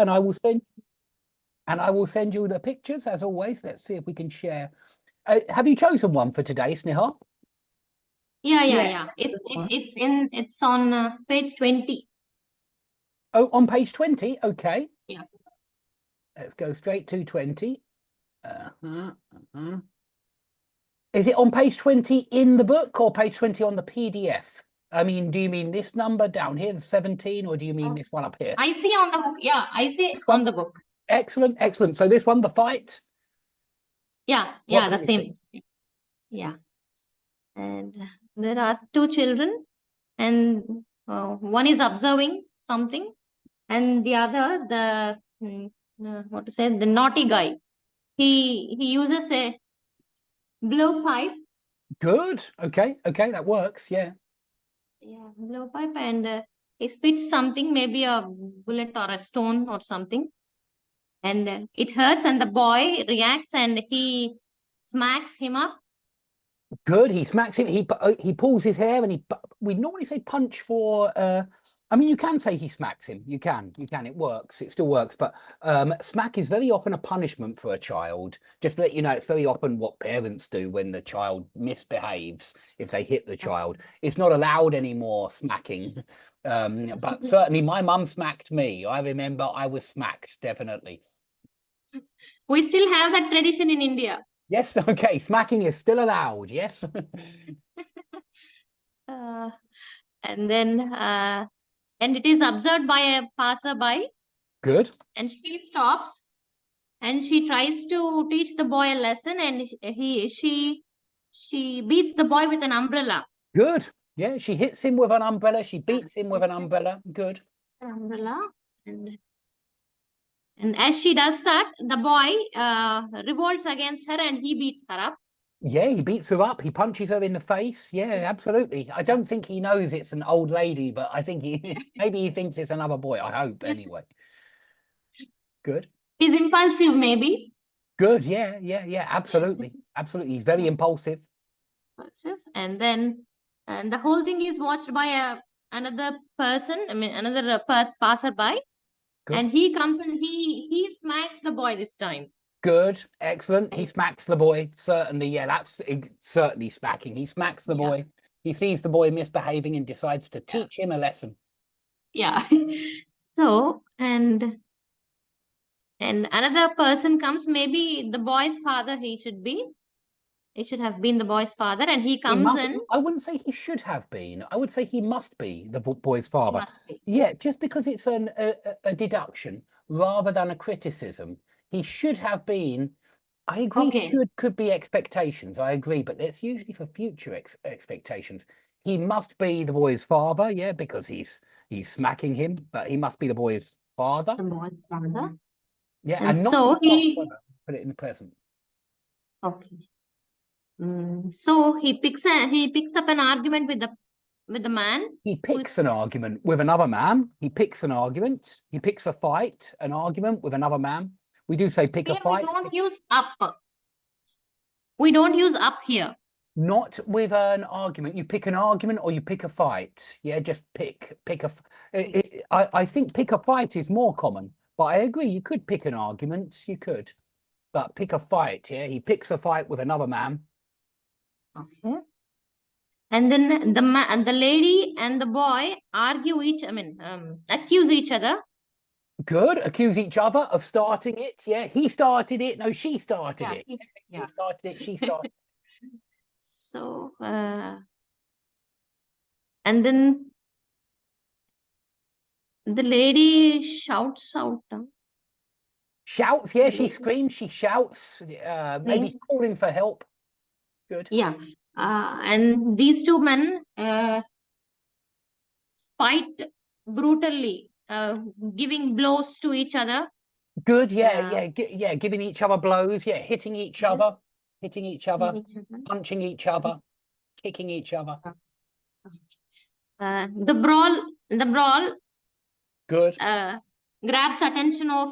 and I will send you the pictures as always. Let's see if we can share. Have you chosen one for today, Sneha? Yeah. It's on page 20. Oh, on page 20. Okay. Yeah. Let's go straight to 20. Is it on page 20 in the book or page 20 on the PDF? I mean, do you mean this number down here, the 17, or do you mean this one up here? I see on the book. Yeah, I see on the book. Excellent, excellent. So this one, the fight? Yeah, the same. Yeah. And there are two children, and one is observing something, and the other, the naughty guy. He uses a blowpipe. Good. Okay, that works. Yeah. Yeah, blowpipe, and he spits something, maybe a bullet or a stone or something, and it hurts, and the boy reacts, and he smacks him up. Good. He smacks him. He pulls his hair, and we normally say punch for. I mean, you can say he smacks him. You can. It works. It still works. But smack is very often a punishment for a child. Just to let you know, it's very often what parents do when the child misbehaves. If they hit the child, it's not allowed anymore. Smacking. But certainly, my mum smacked me. I remember I was smacked. Definitely. We still have that tradition in India. Yes. Okay. Smacking is still allowed. Yes. And then. And it is observed by a passerby. Good. And she stops, and she tries to teach the boy a lesson, and she beats the boy with an umbrella. Good. Yeah, she hits him with an umbrella. She beats him with an umbrella. Good. An umbrella. And as she does that, the boy revolts against her, and he beats her up. Yeah, he beats her up. He punches her in the face. Yeah, absolutely. I don't think he knows it's an old lady, but I think maybe he thinks it's another boy. I hope anyway. Good. He's impulsive, maybe. Good. Yeah. Absolutely. He's very impulsive. And then, the whole thing is watched by another person. I mean, another passerby. Good. And he comes and he smacks the boy this time. Good, excellent. He smacks the boy. Certainly, yeah, that's certainly smacking. He smacks the boy. He sees the boy misbehaving and decides to teach him a lesson. Yeah. So, and another person comes, maybe the boy's father, he should have been the boy's father, and he comes in. I wouldn't say he should have been. I would say he must be the boy's father. Yeah, just because it's a deduction rather than a criticism. He should have been. I agree. Okay. Could be expectations. I agree, but that's usually for future expectations. He must be the boy's father, yeah, because he's smacking him, but he must be the boy's father. The boy's father. Yeah, and not so he put it in the present. Okay. So he picks up an argument with the man. He picks an argument with another man. He picks an argument. He picks a fight, an argument with another man. We do say pick a fight. We don't use up. We don't use up here. Not with an argument. You pick an argument or you pick a fight. Yeah, just pick a. I think pick a fight is more common, but I agree. You could pick an argument. You could, but pick a fight. Yeah, he picks a fight with another man. Okay. And then the lady and the boy accuse each other. Good. Accuse each other of starting it. Yeah, he started it. No, she started it. He started it. She started it. So, and then the lady shouts out. Shouts. Yeah, she screams. She shouts. Maybe calling for help. Good. Yeah. And these two men fight brutally. Giving blows to each other. Good, yeah, giving each other blows, hitting each other, punching each other, kicking each other. The brawl. Good. Grabs attention of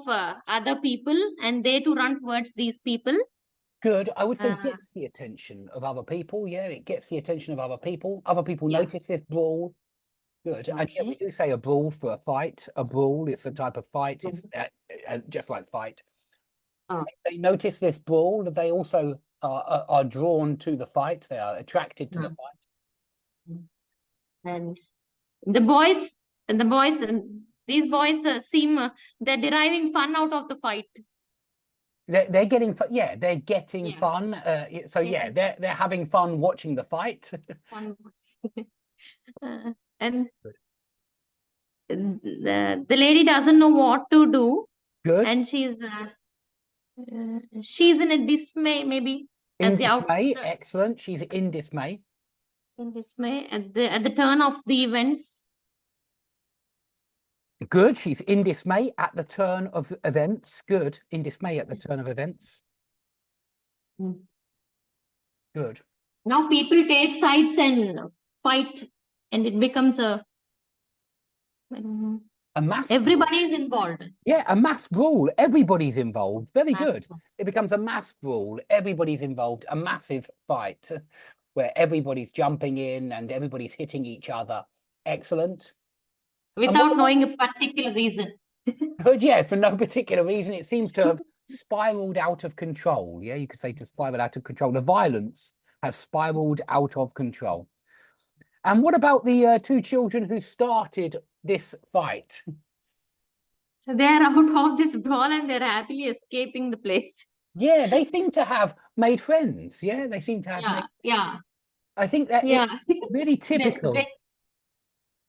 other people, and they too run towards these people. Good. I would say gets the attention of other people. Yeah, it gets the attention of other people. Other people notice this brawl. Good. Okay. And yeah, we do say a brawl for a fight. A brawl, it's a type of fight. It's just like fight. Oh. They notice this brawl, that they also are drawn to the fight. They are attracted to the fight. And the boys, these boys seem they're deriving fun out of the fight. They're getting yeah, they're getting Yeah. fun. So yeah, they're having fun watching the fight. Fun. And the lady doesn't know what to do, Good. and she's in a dismay, maybe In at the dismay, out excellent. She's in dismay. in dismay at the turn of the events. Good. She's in dismay at the turn of events. Good. In dismay at the turn of events. Mm. Good. Now people take sides and fight, and it becomes a, I don't know, A mass. everybody is involved. Yeah, a mass brawl. Everybody's involved. Very Mass good. brawl. It becomes a mass brawl. Everybody's involved. A massive fight where everybody's jumping in and everybody's hitting each other. Excellent. Without knowing a particular reason. But yeah, for no particular reason, it seems to have spiraled out of control. Yeah, you could say to spiral out of control. The violence has spiraled out of control. And what about the two children who started this fight? They're out of this brawl and they're happily escaping the place. Yeah, they seem to have made friends. Yeah, they seem to have I think that it's really typical.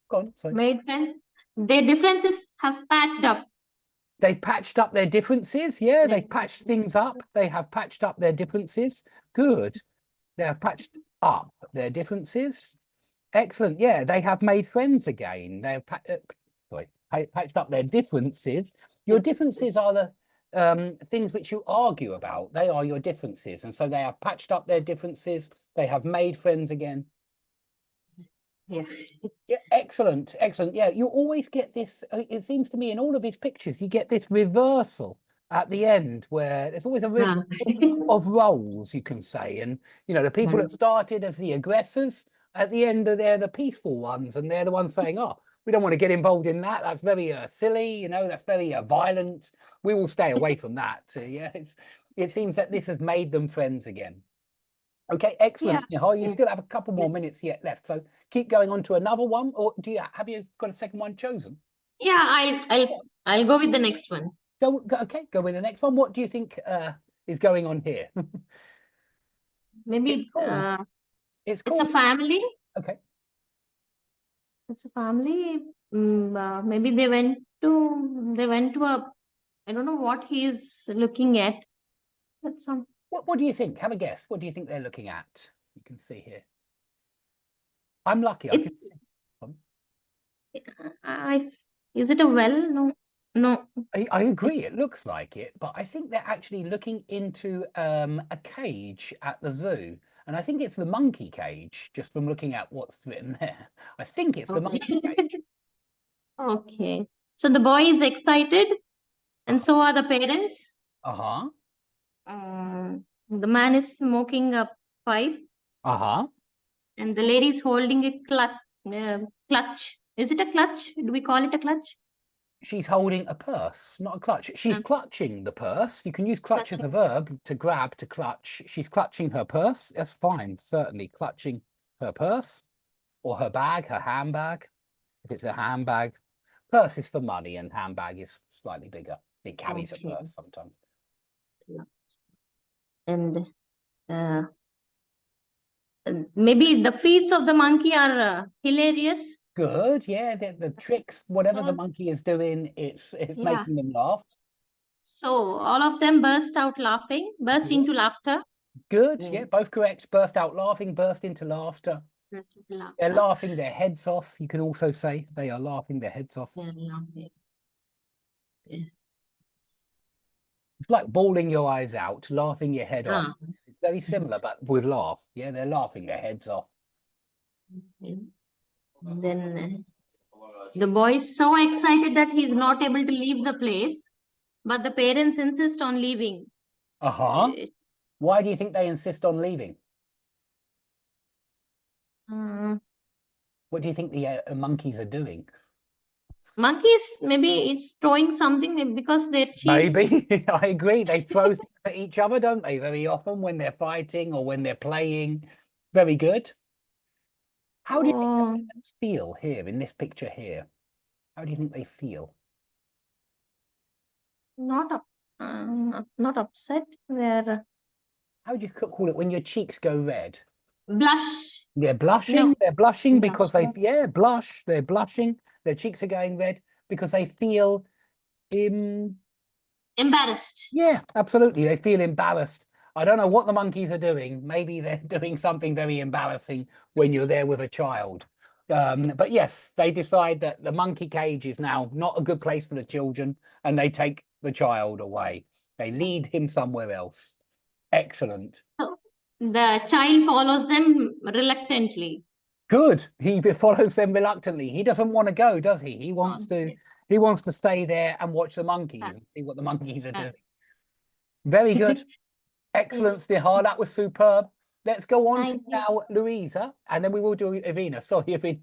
Go on, sorry. Made friends. Their differences have patched up. They've patched up their differences. Yeah, they've patched things up. They have patched up their differences. Good. They have patched up their differences. Excellent. Yeah, they have made friends again. They have patched up their differences. Your differences are the things which you argue about. They are your differences. And so they have patched up their differences. They have made friends again. Yeah. Yeah, excellent, excellent. Yeah, you always get this. It seems to me in all of his pictures, you get this reversal at the end where there's always a reversal of roles, you can say. And, you know, the people that started as the aggressors, at the end, they're the peaceful ones. And they're the ones saying, oh, we don't want to get involved in that. That's very silly, you know, that's very violent. We will stay away from that. Yeah, it seems that this has made them friends again. Okay, excellent, Snehal. You still have a couple more minutes yet left, so keep going on to another one. Or have you got a second one chosen? Yeah, I'll go with the next one. Go with the next one. What do you think is going on here? Maybe it's a family. Okay. It's a family. Maybe they went to a, I don't know what he's looking at. That's some. What do you think? Have a guess. What do you think they're looking at? You can see here. I'm lucky. I can see. Is it a well? No. I agree. It looks like it, but I think they're actually looking into a cage at the zoo. And I think it's the monkey cage, just from looking at what's written there. I think it's the monkey cage. Okay. So the boy is excited, and so are the parents. Uh-huh. The man is smoking a pipe. Uh-huh. And the lady is holding a clutch. Is it a clutch? Do we call it a clutch? She's holding a purse, not a clutch. She's clutching the purse. You can use clutch as a verb, to grab, to clutch. She's clutching her purse. That's fine, certainly. Clutching her purse or her bag, her handbag. If it's a handbag. Purse is for money and handbag is slightly bigger. It carries a purse sometimes. And maybe the feats of the monkey are hilarious. Good, yeah. The tricks, whatever the monkey is doing, it's making them laugh. So all of them burst into laughter. Good, yeah, both correct. Burst out laughing, burst into laughter. They're laughing their heads off. You can also say they are laughing their heads off. It's like bawling your eyes out, laughing your head off. It's very similar, but with laugh. Yeah, they're laughing their heads off. Then the boy is so excited that he's not able to leave the place, but the parents insist on leaving. Why do you think they insist on leaving? What do you think the monkeys are doing? monkeys, maybe it's throwing something maybe because their cheeks. Maybe. I agree. They throw things at each other, don't they? Very often when they're fighting or when they're playing. Very good. How do you think the Oh, parents feel here in this picture here? How do you think they feel? not not upset. They're How do you call it when your cheeks go red? blush. They're blushing. No, They're blushing blush. because blush. They're blushing. Their cheeks are going red because they feel Embarrassed. yeah, absolutely. They feel embarrassed. I don't know what the monkeys are doing. Maybe they're doing something very embarrassing when you're there with a child. But yes, they decide that the monkey cage is now not a good place for the children, and they take the child away. They lead him somewhere else. Excellent. So the child follows them reluctantly. Good. He follows them reluctantly. He doesn't want to go, does he? He wants to. He wants to stay there and watch the monkeys and see what the monkeys are doing. Very good. Excellent, Snehal. That was superb. Let's go on to Thank you. now Louisa, and then we will do Evina. Sorry, Evina.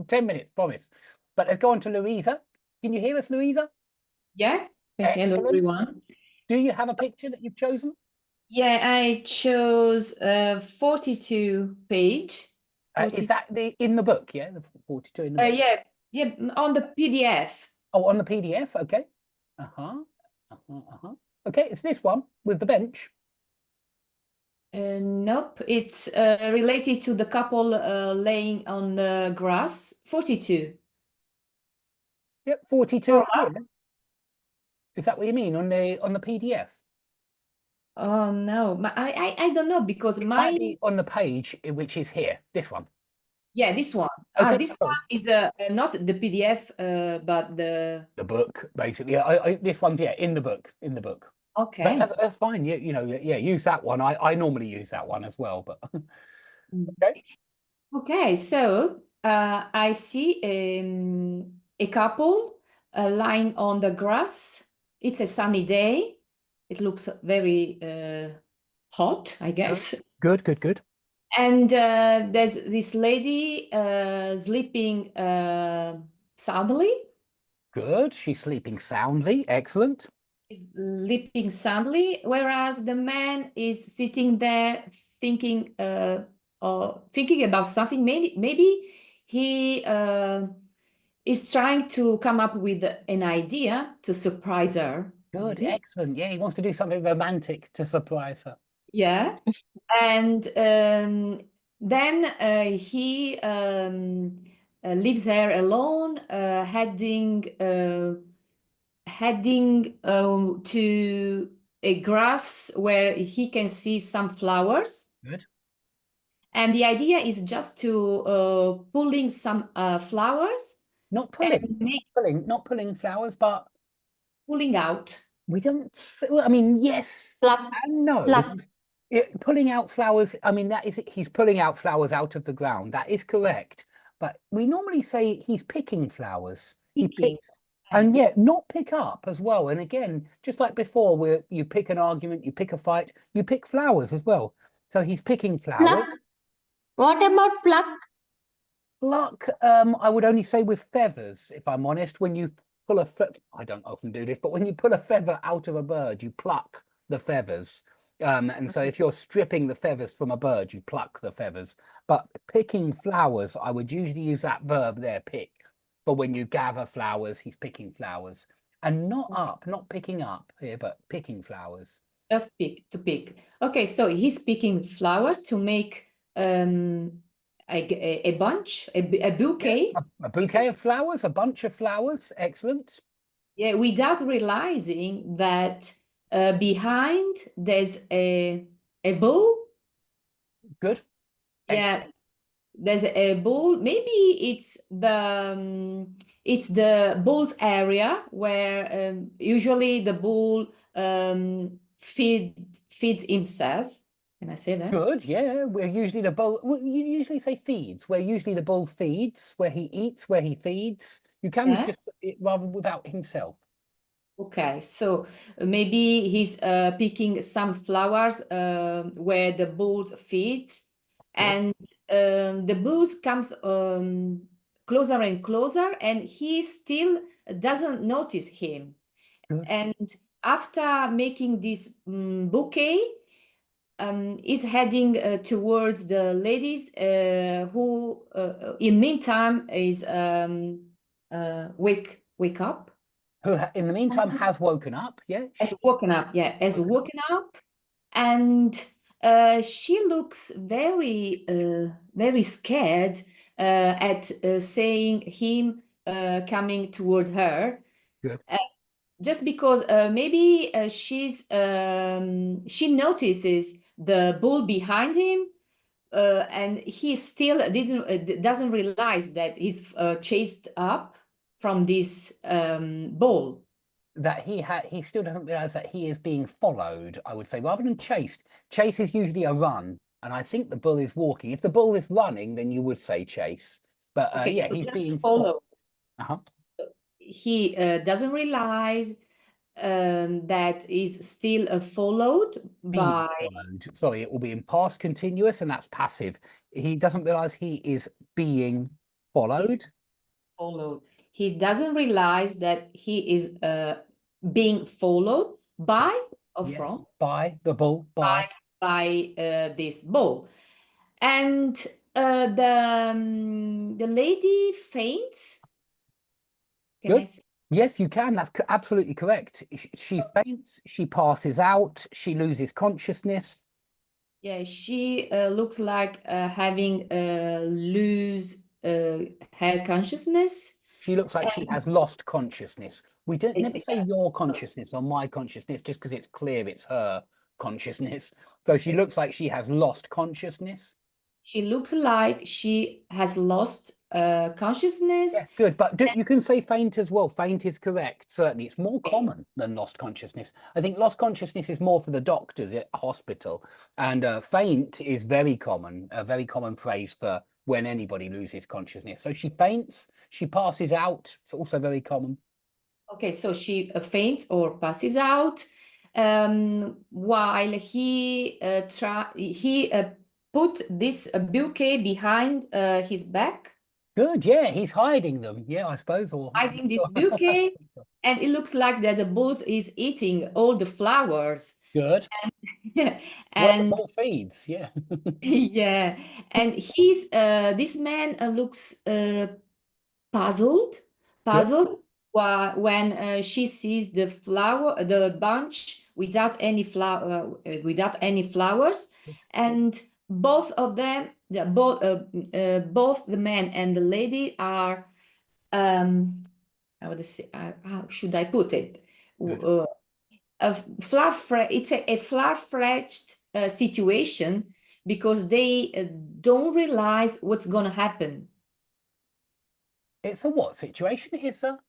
10 minutes, promise. But let's go on to Louisa. Can you hear us, Louisa? Yeah. Hello, Excellent. everyone. Do you have a picture that you've chosen? Yeah, I chose 42 page. Is that in the book? Yeah, the 42 in the book. Yeah, on the PDF. Oh, on the PDF. Okay. Okay, it's this one with the bench. Nope, it's related to the couple laying on the grass. 42. Yep, 42 here. Is that what you mean on the PDF? Oh no, I don't know because It might be on the page, which is here. This one. Yeah, this one. Okay, This one is not the PDF, but the book, basically. This one's in the book. Okay. But that's fine. Use that one. I normally use that one as well. But okay. Okay, so I see a couple lying on the grass. It's a sunny day. It looks very hot, I guess. Good. And there's this lady sleeping soundly. Good. She's sleeping soundly. Excellent. She's sleeping soundly, whereas the man is sitting there thinking about something. Maybe he is trying to come up with an idea to surprise her. Good, Maybe. excellent. Yeah, he wants to do something romantic to surprise her. Yeah, and then he leaves her alone, heading to a grass where he can see some flowers. Good. And the idea is just to pulling some flowers. Not pulling flowers, but pulling out. We don't. I mean, yes Pluck. and no. Pluck. Pulling out flowers. I mean, that is he's pulling out flowers out of the ground. That is correct. But we normally say he's picking flowers. He picks. And yet, not pick up as well. And again, just like before, where you pick an argument, you pick a fight, you pick flowers as well. So he's picking flowers. Pluck. What about pluck? Pluck, I would only say with feathers, if I'm honest. When you pull I don't often do this, but when you pull a feather out of a bird, you pluck the feathers. And so if you're stripping the feathers from a bird, you pluck the feathers. But picking flowers, I would usually use that verb there, pick. But when you gather flowers, he's picking flowers. And not picking up here, but picking flowers. Just to pick. Okay, so he's picking flowers to make a bunch, a bouquet. Yeah, a bouquet of flowers, a bunch of flowers. Excellent. Yeah, without realizing that behind there's a bull. Good. Yeah, there's a bull. Maybe it's the bull's area where usually the bull feeds himself. Can I say that? Good, yeah. Where usually the bull, you usually say feeds, where usually the bull feeds, where he eats, where he feeds. You can just rather without himself. Okay, so maybe he's picking some flowers where the bull feeds, and the bull comes closer and closer, and he still doesn't notice him. Good. And after making this bouquet, is heading towards the ladies who, in meantime, is wake up. Who in the meantime has woken up, yeah? Has woken up, yeah, has woken up, and she looks very, very scared at saying him coming toward her. Good. Just because maybe she notices the bull behind him, and he still doesn't realize that he's chased up from this bull. That he still doesn't realize that he is being followed, I would say, rather than chased. Chase is usually a run, and I think the bull is walking. If the bull is running, then you would say chase. But Okay, yeah, so he's just being followed. He doesn't realize that is still followed by. followed. Sorry, it will be in past continuous, and that's passive. He doesn't realize he is being followed. He doesn't realize that he is being followed by or Yes, from by the bull, by this bull, and the lady faints. Can Good. I say? Yes, you can. That's absolutely correct. She faints, she passes out, she loses consciousness. Yeah, she looks like having lose her consciousness. She looks like she has lost consciousness. We don't never say Yeah. your consciousness or my consciousness just because it's clear it's her consciousness. So she looks like she has lost consciousness. She looks like she has lost consciousness. Yeah, good. But you can say faint as well. Faint is correct. Certainly, it's more common than lost consciousness. I think lost consciousness is more for the doctors at hospital, and faint is very common. A very common phrase for when anybody loses consciousness. So she faints. She passes out. It's also very common. Okay, so she faints or passes out while he put this bouquet behind his back. Good, yeah, he's hiding them. Yeah, I suppose. Or Hiding this bouquet, and it looks like that the bull is eating all the flowers. Good. And bull feeds, yeah. yeah, and he's this man looks puzzled when she sees the bunch without any flowers, and both of them, both the man and the lady are how should I put it? It's a far-fetched situation because they don't realize what's gonna happen. It's a what situation? It's a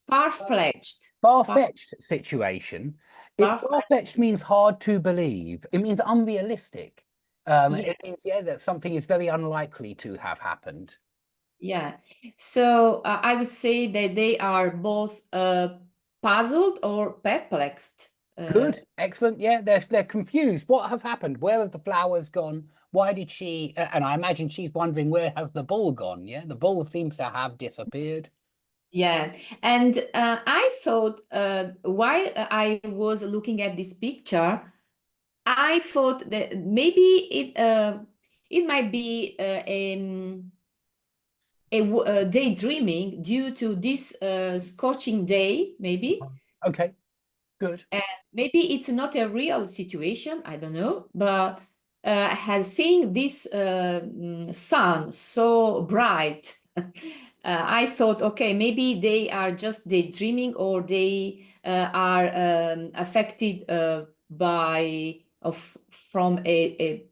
far-fetched. Far-fetched situation. Far-fetched means hard to believe. It means unrealistic. It means, yeah, that something is very unlikely to have happened. Yeah. So I would say that they are both puzzled or perplexed. Good, excellent. Yeah, they're confused. What has happened? Where have the flowers gone? Why did she? And I imagine she's wondering, where has the bull gone? Yeah, the bull seems to have disappeared. Yeah, and I thought while I was looking at this picture, I thought that maybe it might be a daydreaming due to this scorching day, maybe. Okay, good. And maybe it's not a real situation, I don't know, but has seen this sun so bright. I thought, okay, maybe they are just daydreaming, or they are affected from a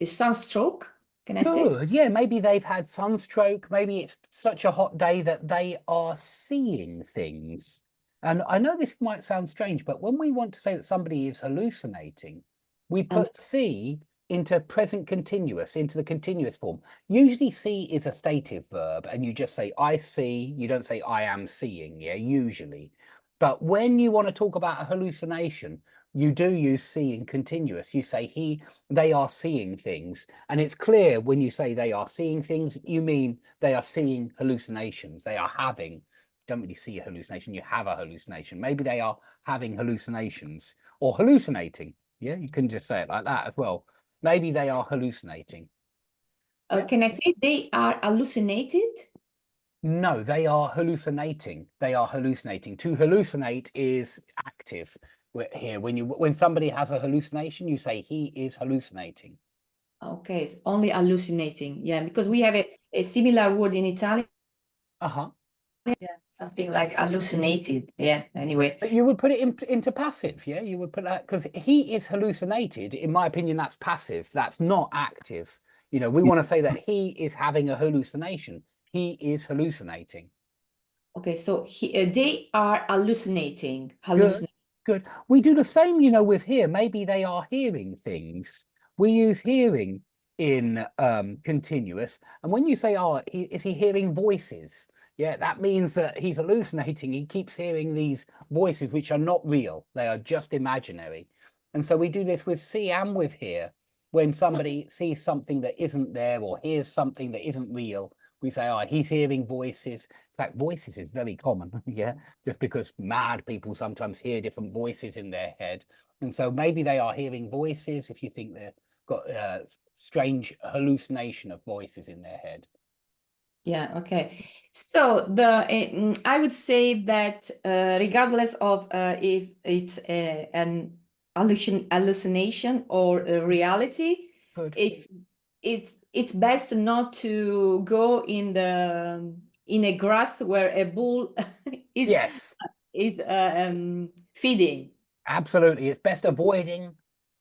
sunstroke. Can I say? Good. Yeah, maybe they've had sunstroke. Maybe it's such a hot day that they are seeing things. And I know this might sound strange, but when we want to say that somebody is hallucinating, we put see into present continuous, into the continuous form. Usually see is a stative verb, and you just say I see. You don't say I am seeing, yeah, usually. But when you want to talk about a hallucination, you do use seeing continuous. You say they are seeing things, and it's clear when you say they are seeing things, you mean they are seeing hallucinations. They are having, don't really see a hallucination, you have a hallucination. Maybe they are having hallucinations or hallucinating. Yeah, you can just say it like that as well. Maybe they are hallucinating. Can I say they are hallucinated? No, they are hallucinating. They are hallucinating. To hallucinate is active. Here, when somebody has a hallucination, you say he is hallucinating. Okay, it's only hallucinating. Yeah, because we have a similar word in Italian. Uh-huh. Yeah, something like hallucinated. Yeah, anyway. But you would put it into passive, yeah? You would put that because he is hallucinated. In my opinion, that's passive. That's not active. You know, we want to say that he is having a hallucination. He is hallucinating. Okay, so they are hallucinating. Good. We do the same, you know, with here. Maybe they are hearing things. We use hearing in continuous. And when you say, oh, is he hearing voices? Yeah, that means that he's hallucinating. He keeps hearing these voices, which are not real. They are just imaginary. And so we do this with see and with hear. When somebody sees something that isn't there or hears something that isn't real, we say, oh, he's hearing voices. In fact, voices is very common, yeah, just because mad people sometimes hear different voices in their head. And so maybe they are hearing voices if you think they've got a strange hallucination of voices in their head. Yeah, okay. So I would say that regardless of if it's an hallucination or a reality, Good. it's best not to go in a grass where a bull is Yes, feeding. absolutely. It's best avoiding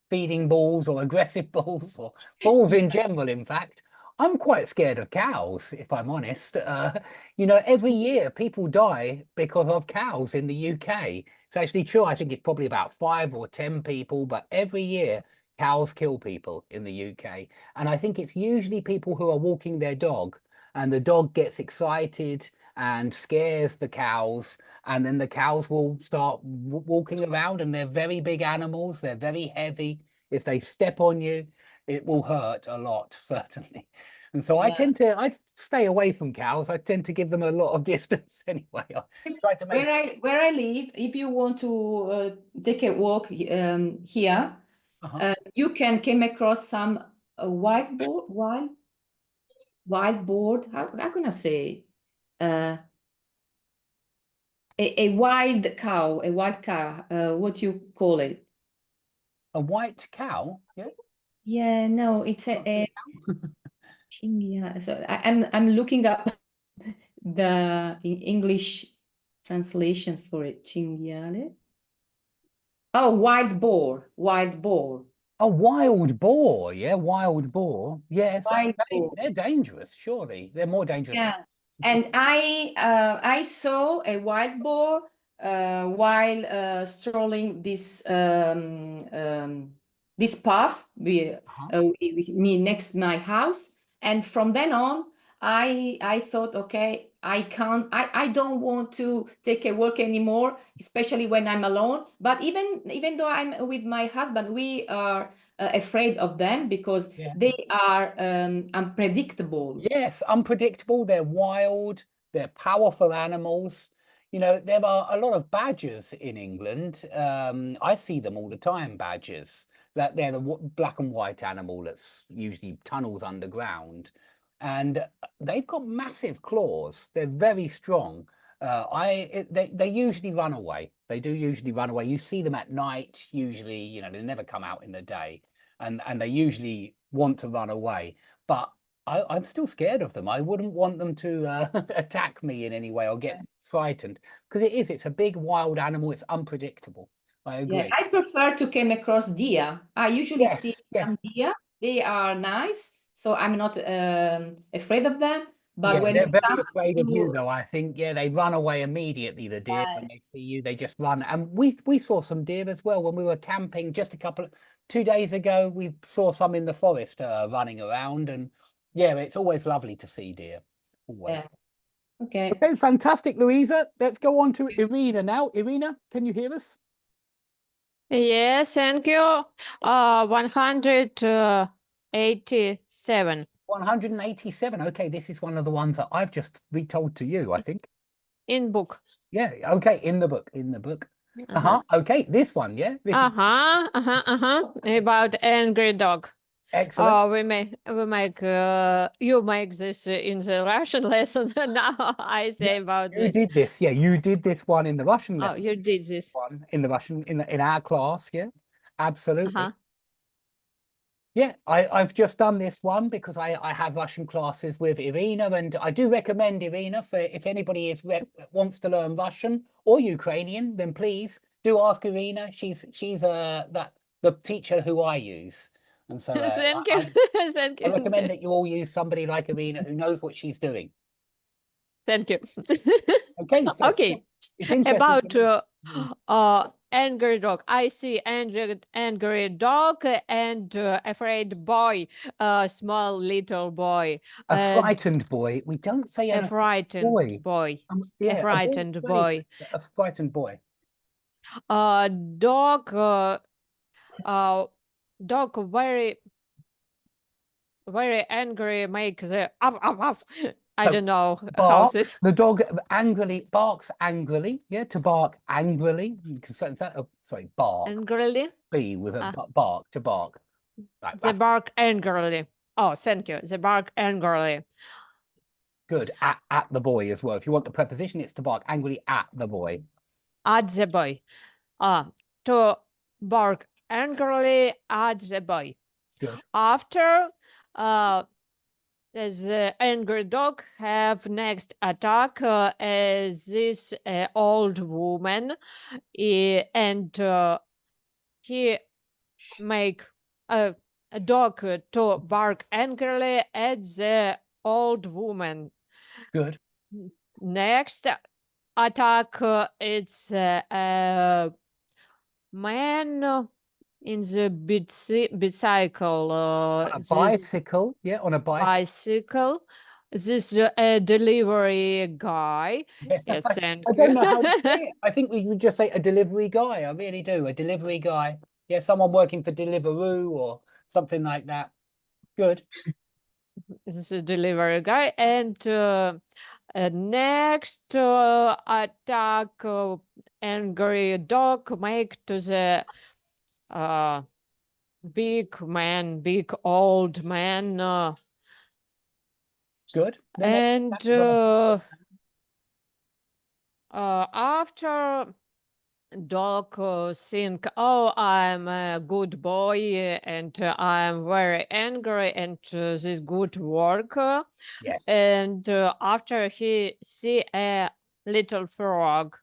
feeding bulls or aggressive bulls or bulls in general, in fact. I'm quite scared of cows, if I'm honest. You know, every year people die because of cows in the UK. It's actually true. I think it's probably about 5 or 10 people, but every year cows kill people in the UK. And I think it's usually people who are walking their dog and the dog gets excited and scares the cows, and then the cows will start walking around, and they're very big animals. They're very heavy. If they step on you, it will hurt a lot, certainly. And so I stay away from cows. I tend to give them a lot of distance anyway. I try to make where I live, if you want to take a walk here, you can come across some wild boar. How can I say? A wild cow. What you call it? a white cow. Yeah. Yeah, no, it's a chingia. So I'm looking up the English translation for it. Cinghiale. Oh, wild boar. A wild boar, yeah, wild boar. Yes, Wild boar. they're dangerous, surely. They're more dangerous. Yeah. And I saw a wild boar while strolling this path with me next my house, and from then on I thought, okay, I don't want to take a walk anymore, especially when I'm alone. But even though I'm with my husband, we are afraid of them because they are unpredictable. Yes, unpredictable. They're wild. They're powerful animals. You know, there are a lot of badgers in England. I see them all the time, badgers. That they're the black and white animal that's usually tunnels underground. And they've got massive claws. They're very strong. They usually run away. They do usually run away. You see them at night, usually, you know, they never come out in the day. And they usually want to run away. But I'm still scared of them. I wouldn't want them to attack me in any way or get frightened, because it's a big wild animal. It's unpredictable. I agree. Yeah, I prefer to come across deer. I usually see some deer. They are nice, so I'm not afraid of them. But when they're very afraid of you, though, I think, they run away immediately, the deer, when they see you, they just run. And we saw some deer as well when we were camping just 2 days ago. We saw some in the forest running around, and it's always lovely to see deer. Always. Okay. Okay, fantastic, Louisa. Let's go on to Irina now. Irina, can you hear us? Yes, thank you. 187 187. Okay, this is one of the ones that I've just retold to you, I think. in book. Yeah, okay, in the book. Uh-huh. Okay, this one, yeah. This is About angry dog. excellent. We make you make this in the Russian lesson. Now I say about You this. did this, yeah. You did this one in the Russian Oh, lesson. you did this. One in the Russian in our class, yeah. Absolutely. Uh-huh. Yeah, I've just done this one because I have Russian classes with Irina, and I do recommend Irina for if anybody wants to learn Russian or Ukrainian, then please do ask Irina. She's the teacher who I use, and so Thank you. Thank I you. recommend that you all use somebody like Irina who knows what she's doing. Thank you. Okay, so Okay. it's interesting. About angry dog. I see angry dog and afraid boy, small little boy. A and frightened boy. We don't say a an frightened boy. boy. Yeah, A frightened boy. boy. A frightened boy. Dog. Dog very angry. Make the up. I So don't know how this. Barks. The dog angrily barks angrily. Yeah, to bark angrily. You can say that. Oh, sorry, bark. Angrily. B with a bark to bark. Right, They bark angrily. Oh, thank you. They bark angrily. good. At the boy as well. If you want the preposition, it's to bark angrily at the boy. At the boy. To bark angrily at the boy. Good. After the angry dog have next attack this old woman, and he make a dog to bark angrily at the old woman. Good. Next attack, it's a man in the bicycle. On a bicycle. Yeah, on a Bicycle. This a delivery guy. Yeah. Yes, thank I don't you. know how to say it. I think we would just say a delivery guy. I really do. A delivery guy. Yeah, someone working for Deliveroo or something like that. Good. This is a delivery guy. And next attack, angry dog make to the big old man. Good. And after dog think, oh, I'm a good boy and I'm very angry and this good work. Yes. And after he see a little frog.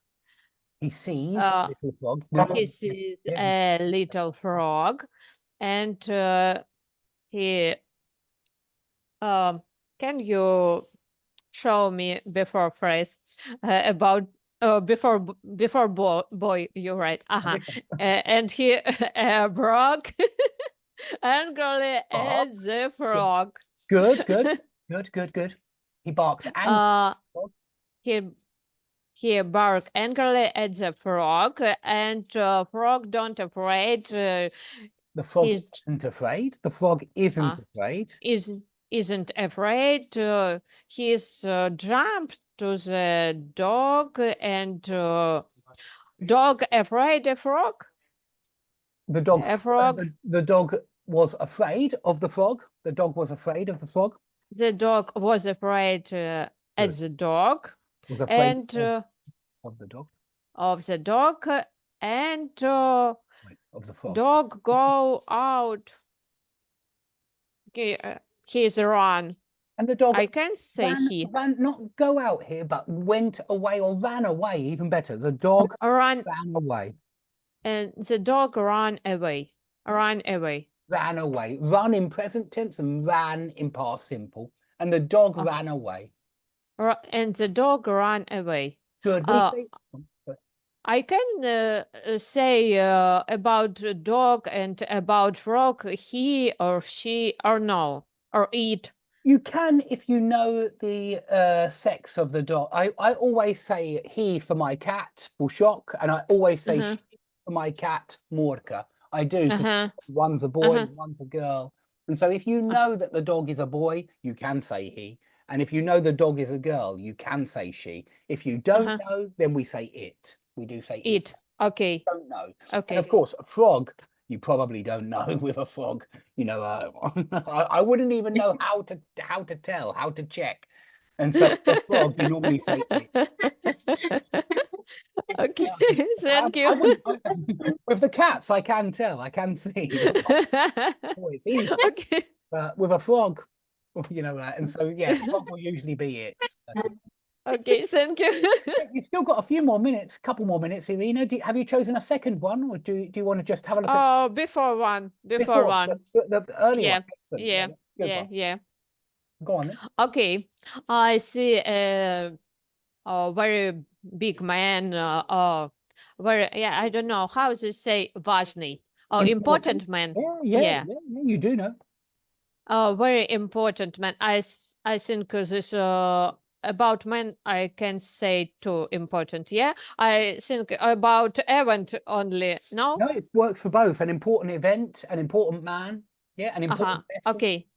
He sees a little frog. He sees a little frog, and he can you show me before phrase about before boy, you're right. And he broke angrily at the frog. Good. He barks angrily. He bark angrily at the frog, and frog don't afraid. The frog isn't afraid. The frog isn't afraid. Isn't afraid. He's jumped to the dog, and dog afraid of frog. The dog. The dog was afraid of the frog. The dog was afraid of the frog. The dog was afraid at the dog. Was afraid and of the dog. Of the dog, and of the frog. Dog go out. He's run. And the dog, I can't say ran, not go out here, but went away or ran away, even better. The dog ran away. And the dog ran away. Ran away. Ran away. Run in present tense and ran in past simple. And the dog ran away. And the dog ran away. Good. I can say about dog and about frog, he or she or no, or it. You can if you know the sex of the dog. I always say he for my cat, Bushok, and I always say she for my cat Morka. I do, 'cause Uh-huh. one's a boy, Uh-huh. one's a girl. And so if you know that the dog is a boy, you can say he. And if you know the dog is a girl, you can say she. If you don't Uh-huh. know, then we say it. We do say It. Okay. Don't know. And Okay. of course, a frog, you probably don't know with a frog. You know, I wouldn't even know how to tell, how to check. And so a frog, you normally say it. Okay, thank I you. wouldn't, with the cats, I can tell, I can see. Oh, it's easy. Okay. But with a frog, you know, and so yeah, frog will usually be it. Okay, thank you. You've still got a few more minutes, couple more minutes, Irina. Have you chosen a second one, or do you want to just have a look at Oh, before one. Before one. the early Yeah, one? Excellent. yeah, good yeah, one. yeah. Go on then. Okay, I see a very big man, very, yeah, I don't know how to say важный, important man. Yeah, you do know. Very important man. I think this about men I can say too important. Yeah, I think about event only. No. No, it works for both. An important event, an important man. Yeah, an important vessel. Okay.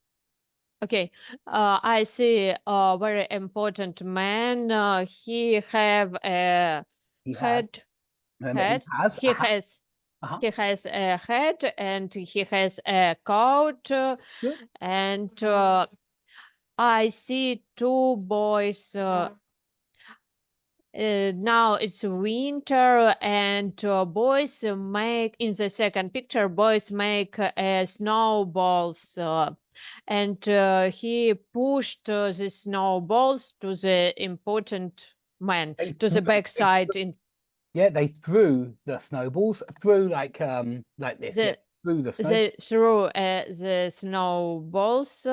Okay. I see a very important man. He have a head. He has. He has a head and he has a coat. Good. And I see two boys. Now it's winter, and boys make in the second picture. Boys make snowballs, and he pushed the snowballs to the important man to the backside. Yeah, they threw the snowballs through like this. Through the snow. They threw the snowballs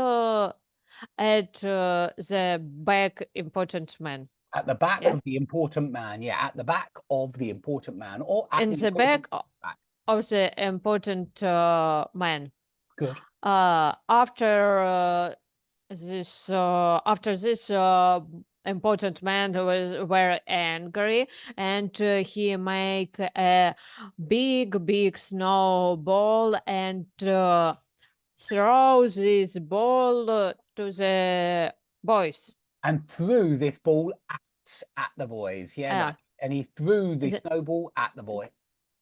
at the back important man. At the back of the important man. Yeah, at the back of the important man, or at the back of the important man. Good. After this important man was very angry, and he make a big snowball and throw this ball to the boys. And threw this ball at the boys. Yeah. And he threw the snowball at the boy.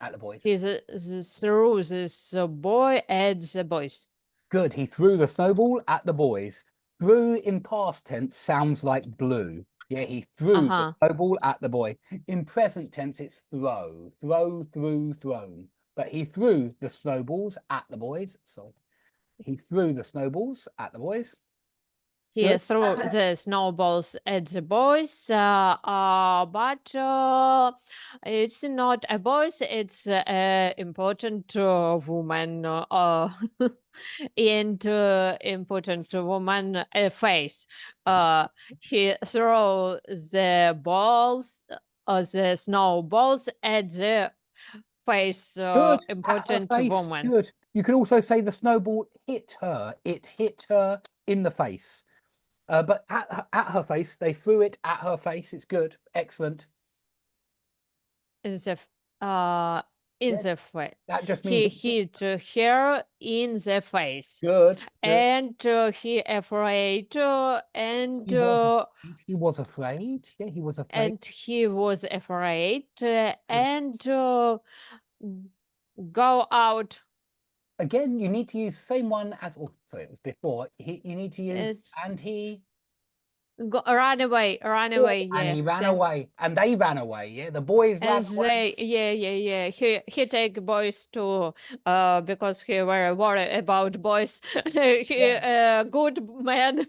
At the boys. He threw this boy at the boys. Good. He threw the snowball at the boys. Threw in past tense sounds like blew. Yeah, he threw the snowball at the boy. In present tense, it's throw. Throw, threw, thrown. But he threw the snowballs at the boys. So he threw the snowballs at the boys. He threw the snowballs at the boys, but it's not a boys, it's an important woman and important woman face. He threw the balls, the snowballs at the face, important woman. Good. You can also say the snowball hit her. It hit her in the face. But at her face, they threw it at her face. It's good. Excellent. In the face. That just means he hit her in the face. Good. And he afraid and he was afraid. Yeah, he was afraid. And he was afraid and go out. Again, you need to use the same one as, oh, sorry, it was before. You need to use, and he ran away. Yeah. And he ran away, and they ran away. Yeah, the boys ran away. Yeah. He take boys too, because he were worried about boys. He good man.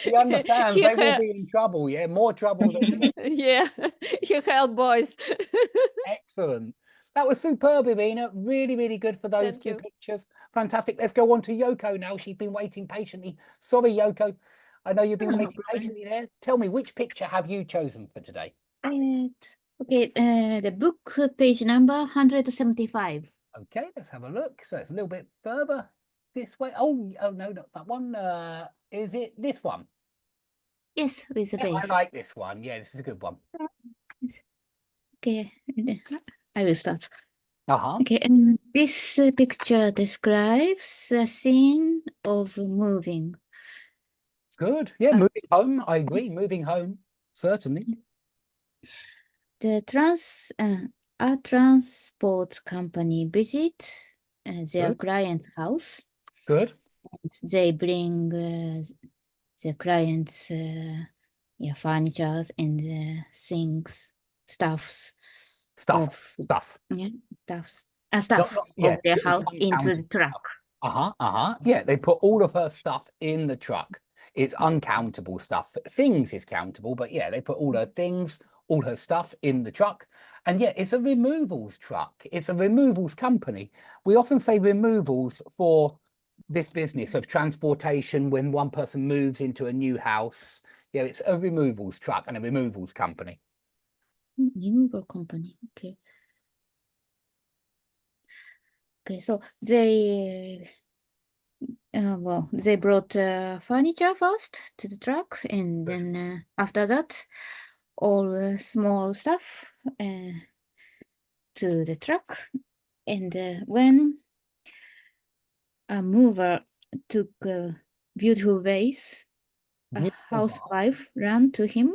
He understands they will be in trouble. Yeah, more trouble than yeah. He help boys. Excellent. That was superb, Irina. Really good for those two pictures. Fantastic. Let's go on to Yoko now. She's been waiting patiently. Sorry, Yoko. I know you've been waiting patiently there. Tell me, which picture have you chosen for today? Okay, the book page number 175. Okay, let's have a look. So it's a little bit further this way. Oh no, not that one. Is it this one? Yes, with the base. I like this one. Yeah, this is a good one. Okay, I will start. Uh-huh. Okay, and this picture describes a scene of moving. Good. Yeah, Uh, moving home. I agree. Moving home. Certainly. A transport company visit their Good. client's house. Good. They bring their clients furniture and things, stuffs Stuff. of Stuff. stuffs Not, stuff not, of yeah, their it's house into the uncountable truck. stuff. Uh-huh. Yeah, they put all of her stuff in the truck. It's uncountable stuff. Things is countable, but yeah, they put all her things, all her stuff in the truck. And yeah, it's a removals truck. It's a removals company. We often say removals for this business of transportation when one person moves into a new house. Yeah, it's a removals truck and a removals company. Removal company. Okay. Okay, so they they brought furniture first to the truck, and Good. then after that, all small stuff to the truck. And when a mover took a beautiful vase, a Beautiful vase. housewife ran to him.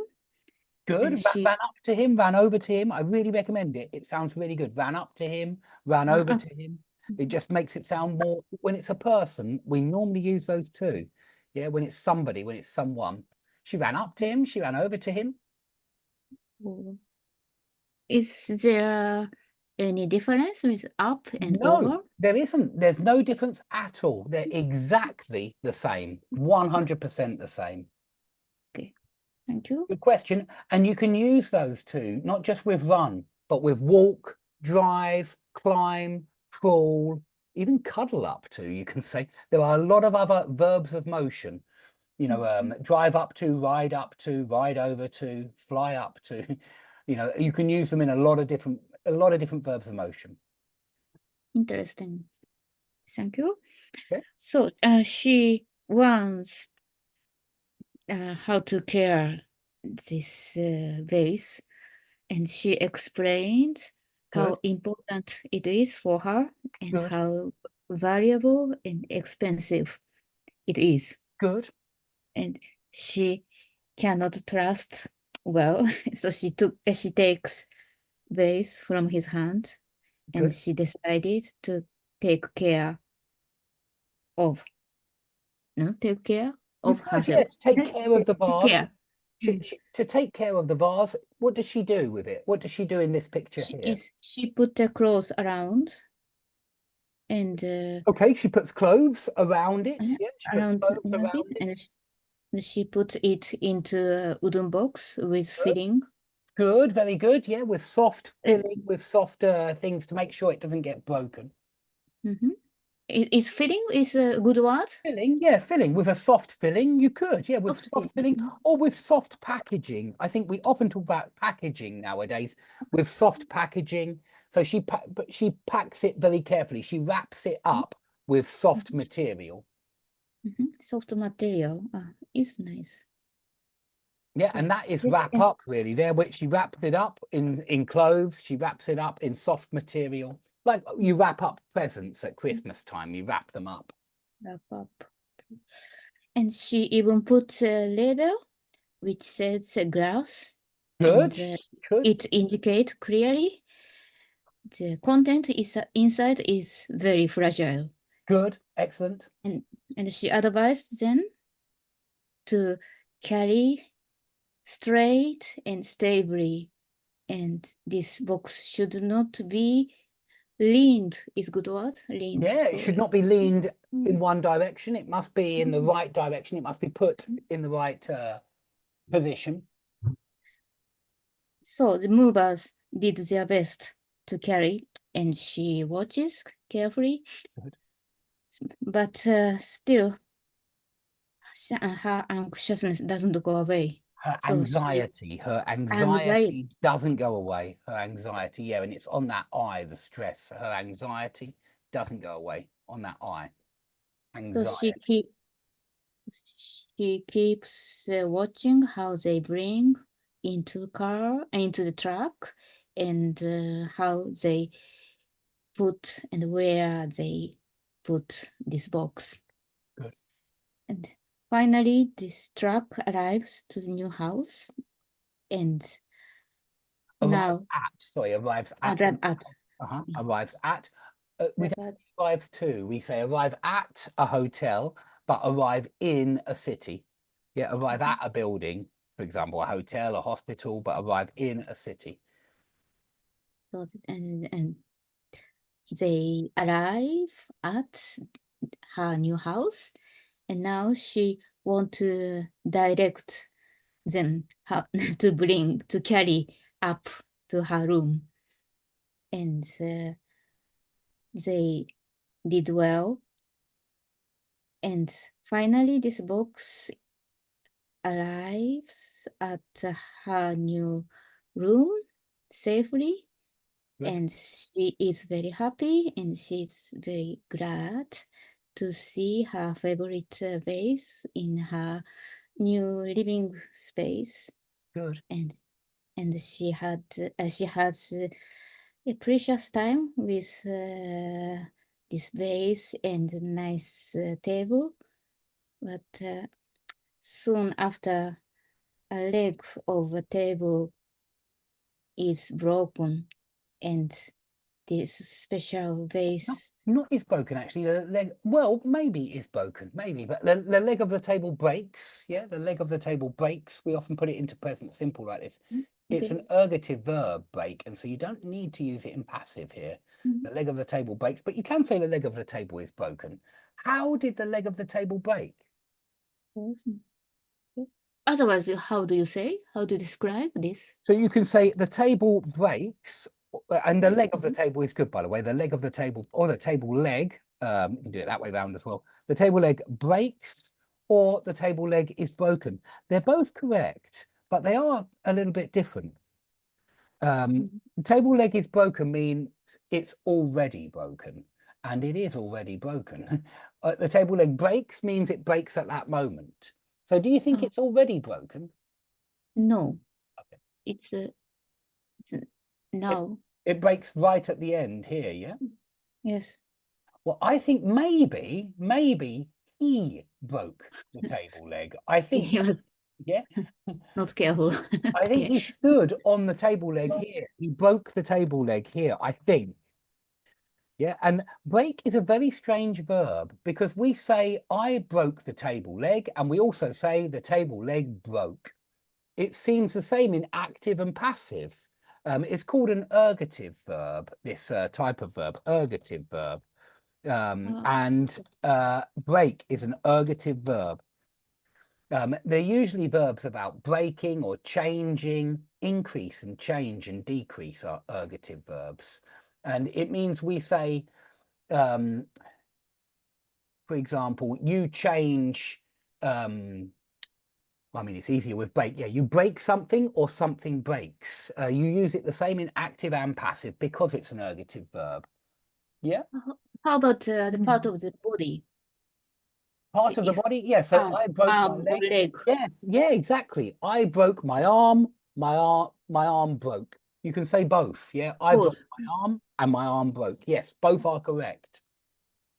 Good. And she Ran up to him, ran over to him. I really recommend it. It sounds really good. Ran up to him, ran over to him. It just makes it sound more, when it's a person, we normally use those too. Yeah, when it's somebody, when it's someone. She ran up to him, she ran over to him. Is there any difference with up and No, over? there isn't. There's no difference at all. They're exactly the same, 100% the same. Thank you. Good question. And you can use those too, not just with run, but with walk, drive, climb, crawl, even cuddle up to. You can say there are a lot of other verbs of motion, you know, drive up to, ride over to, fly up to. You know, you can use them in a lot of different verbs of motion. Interesting. Thank you. Okay. So she wants how to care this vase, and she explained how important it is for her and Good. how valuable and expensive it is. Good. And she cannot trust well, so she takes vase from his hand, and Good. she decided to take care of herself. Yeah, to take care of the vase. Care. To take care of the vase, what does she do with it? What does she do in this picture here? She put the clothes around, and Okay, she puts clothes around it. Yeah, Yeah, she puts clothes around it. and she put it into a wooden box with Good. filling. Good, very good. Yeah, with soft filling, with soft things to make sure it doesn't get broken. Is filling is a good word? Filling, yeah, filling with a soft filling. You could, yeah, with Soft soft filling or with soft packaging. I think we often talk about packaging nowadays with soft packaging. So she packs it very carefully. She wraps it up with soft material. Soft material is nice. Yeah, and that is Yeah, wrap and- up really there, which she wraps it up in clothes. She wraps it up in soft material, like you wrap up presents at Christmas time. You wrap them up. Wrap up. And she even put a label which says glass. Good. And Good. it indicates clearly the content is inside is very fragile. Good. Excellent. And she advised them to carry straight and stably. And this box should not be leaned. Is good word? Leaned. Yeah, it should not be leaned Mm. in one direction. It must be in the right direction. It must be put in the right position. So the movers did their best to carry, and she watches carefully. Good. But still, her anxiousness doesn't go away. Her So anxiety doesn't go away. Her anxiety, yeah, and it's on that eye, the stress. Her anxiety doesn't go away on that eye. So Anxiety. she keeps watching how they bring into the truck, and how they put and where they put this box. Good. And finally, this truck arrives to the new house, and now Arrives at. arrive at. Arrives at. We arrive don't at- say arrives to. We say arrive at a hotel, but arrive in a city. Yeah, arrive at a building, for example, a hotel, a hospital, but arrive in a city. So, and they arrive at her new house, and now she want to direct them how to carry up to her room, and they did well. And finally, this box arrives at her new room safely. Good. And she is very happy, and she's very glad to see her favorite vase in her new living space. Good. And she has a precious time with this vase and a nice table. But soon after, a leg of a table is broken, and this special vase. Not is broken, actually. The leg, well, maybe is broken, maybe, but the leg of the table breaks. Yeah, the leg of the table breaks. We often put it into present simple like this. It's Okay. an ergative verb, break, and so you don't need to use it in passive here. Mhm. The leg of the table breaks, but you can say the leg of the table is broken. How did the leg of the table break? Awesome. Okay. Otherwise, how do you say? How do you describe this? So you can say the table breaks, and the leg of the table is good, by the way. The leg of the table, or the table leg, you can do it that way around as well. The table leg breaks, or the table leg is broken. They're both correct, but they are a little bit different. The table leg is broken means it's already broken, and it is already broken. The table leg breaks means it breaks at that moment. So do you think Oh. it's already broken? No. Okay. It's no. It breaks right at the end here, yeah? Yes. Well, I think maybe he broke the table leg. I think, He was yeah, not careful. I think Okay. he stood on the table leg here. He broke the table leg here, I think. Yeah, and break is a very strange verb because we say I broke the table leg, and we also say the table leg broke. It seems the same in active and passive. It's called an ergative verb, this type of verb, ergative verb. And break is an ergative verb. They're usually verbs about breaking or changing. Increase and change and decrease are ergative verbs. And it means we say, for example, you change, I mean, it's easier with break. Yeah, you break something or something breaks. You use it the same in active and passive because it's an ergative verb. Yeah. How about the part of the body? Part of the If body. Yeah. So arm, I broke my arm or leg. leg. Yes. Yeah, exactly. I broke my arm. My arm broke. You can say both. Yeah. I broke Both. my arm and my arm broke. Yes, both are correct.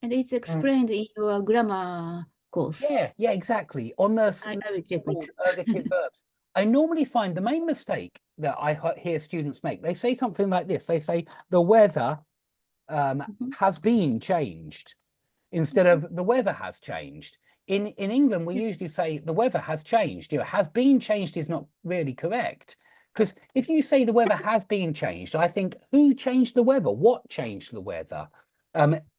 And it's explained in your grammar course. Yeah, yeah, exactly. On the I will check called it. ergative verbs. I normally find the main mistake that I hear students make, they say something like this. They say the weather has been changed instead of the weather has changed. In England, we usually say the weather has changed. You know, has been changed is not really correct. Because if you say the weather has been changed, I think who changed the weather? What changed the weather?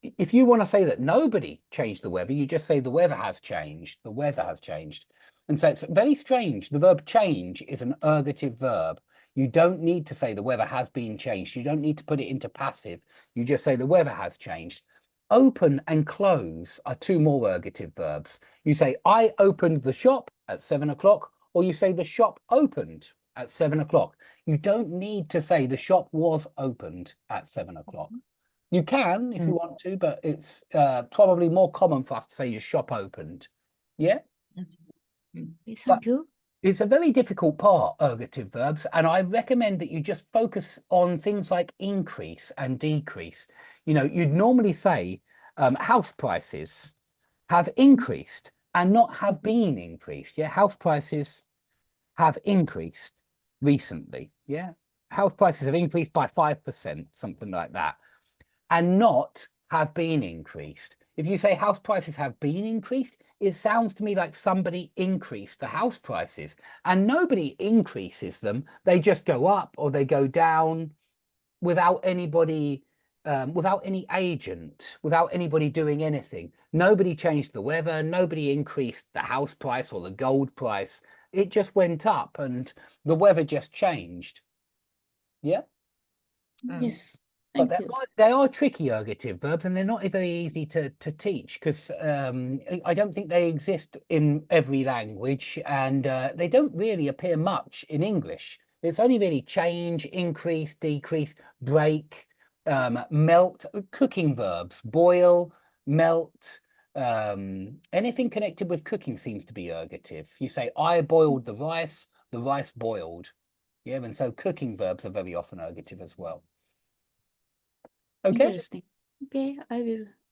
If you want to say that nobody changed the weather, you just say the weather has changed. The weather has changed. And so it's very strange. The verb change is an ergative verb. You don't need to say the weather has been changed. You don't need to put it into passive. You just say the weather has changed. Open and close are two more ergative verbs. You say, I opened the shop at 7 o'clock, or you say the shop opened at 7 o'clock. You don't need to say the shop was opened at 7 o'clock. You can if you want to, but it's probably more common for us to say your shop opened. Yeah? Okay, thank you. It's a very difficult part, ergative verbs, and I recommend that you just focus on things like increase and decrease. You know, you'd normally say house prices have increased and not have been increased. Yeah, house prices have increased recently. Yeah, house prices have increased by 5%, something like that, and not have been increased. If you say house prices have been increased, it sounds to me like somebody increased the house prices, and nobody increases them. They just go up or they go down without anybody, without any agent, without anybody doing anything. Nobody changed the weather. Nobody increased the house price or the gold price. It just went up and the weather just changed. Yeah. Yes. But Thank you. they are tricky ergative verbs, and they're not very easy to teach because I don't think they exist in every language, and they don't really appear much in English. It's only really change, increase, decrease, break, melt, cooking verbs, boil, melt, anything connected with cooking seems to be ergative. You say, I boiled the rice boiled. Yeah, and so cooking verbs are very often ergative as well. Okay. Interesting. Okay, I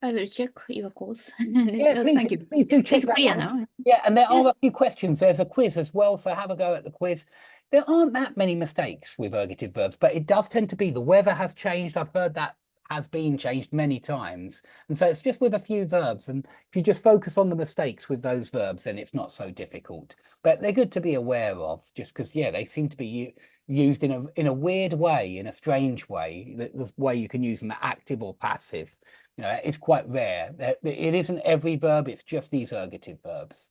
will check your course. Yeah, please, Thank you. please do check It's that clear one. now. Yeah, and there Yeah. are a few questions. There's a quiz as well, so have a go at the quiz. There aren't that many mistakes with ergative verbs, but it does tend to be the weather has changed. I've heard that has been changed many times. And so it's just with a few verbs. And if you just focus on the mistakes with those verbs, then it's not so difficult. But they're good to be aware of just because, yeah, they seem to be used in a weird way, in a strange way. The way you can use them active or passive. You know, it's quite rare. It isn't every verb, it's just these ergative verbs.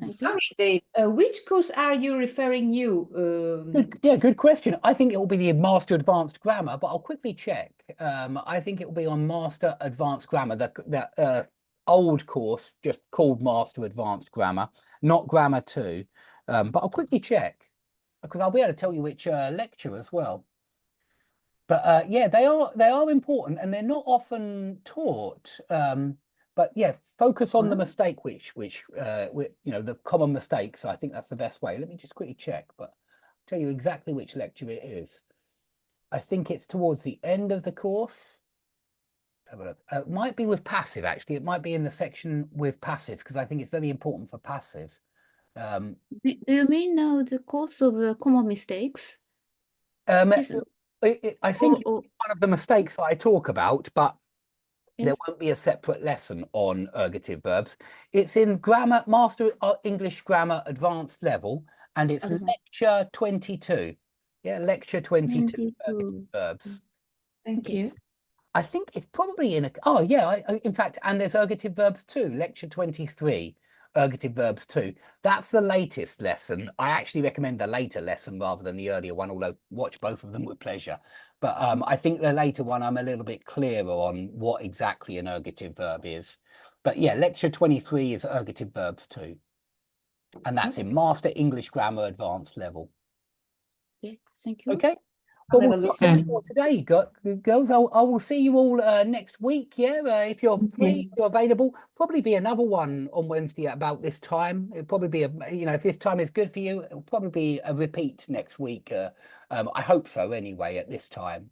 Sorry, Dave. Which course are you referring you? Yeah, good question. I think it will be the Master Advanced Grammar, but I'll quickly check. I think it will be on Master Advanced Grammar, the old course just called Master Advanced Grammar, not Grammar 2. But I'll quickly check because I'll be able to tell you which lecture as well. But yeah, they are important and they're not often taught. But yeah, focus on the mistake, which you know, the common mistakes. I think that's the best way. Let me just quickly check, but I'll tell you exactly which lecture it is. I think it's towards the end of the course. Let's have a look. It might be with passive, actually. It might be in the section with passive because I think it's very important for passive. Do you mean now the course of common mistakes? Yes. I think Or- it's one of the mistakes that I talk about, but there Yes. won't be a separate lesson on ergative verbs. It's in Grammar, Master English Grammar Advanced Level, and it's Advanced. lecture 22. Yeah, lecture 22, 22. ergative verbs. Thank Okay. you. I think it's probably in a, oh yeah, in fact, and there's ergative verbs too, lecture 23, ergative verbs too. That's the latest lesson. I actually recommend the later lesson rather than the earlier one, although watch both of them with pleasure. But I think the later one, I'm a little bit clearer on what exactly an ergative verb is. But yeah, lecture 23 is ergative verbs too. And that's in Master English Grammar Advanced Level. Okay, thank you. Okay. I'll Well, have a we'll look. stop there for today, girls. I will see you all next week. Yeah, if you're free, if you're available. Probably be another one on Wednesday at about this time. It'll probably be if this time is good for you, it'll probably be a repeat next week. I hope so. Anyway, at this time.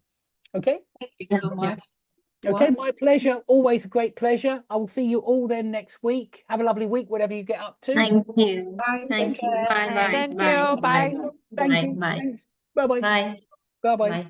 Okay. Thank you so much. Okay, my pleasure. Always a great pleasure. I will see you all then next week. Have a lovely week, whatever you get up to. Thank you. Bye. Thank Take you. care. Bye bye. Thank Bye. you. Bye. Thank Bye. you. Bye. Thanks. Bye bye. Bye. Bye bye. Bye.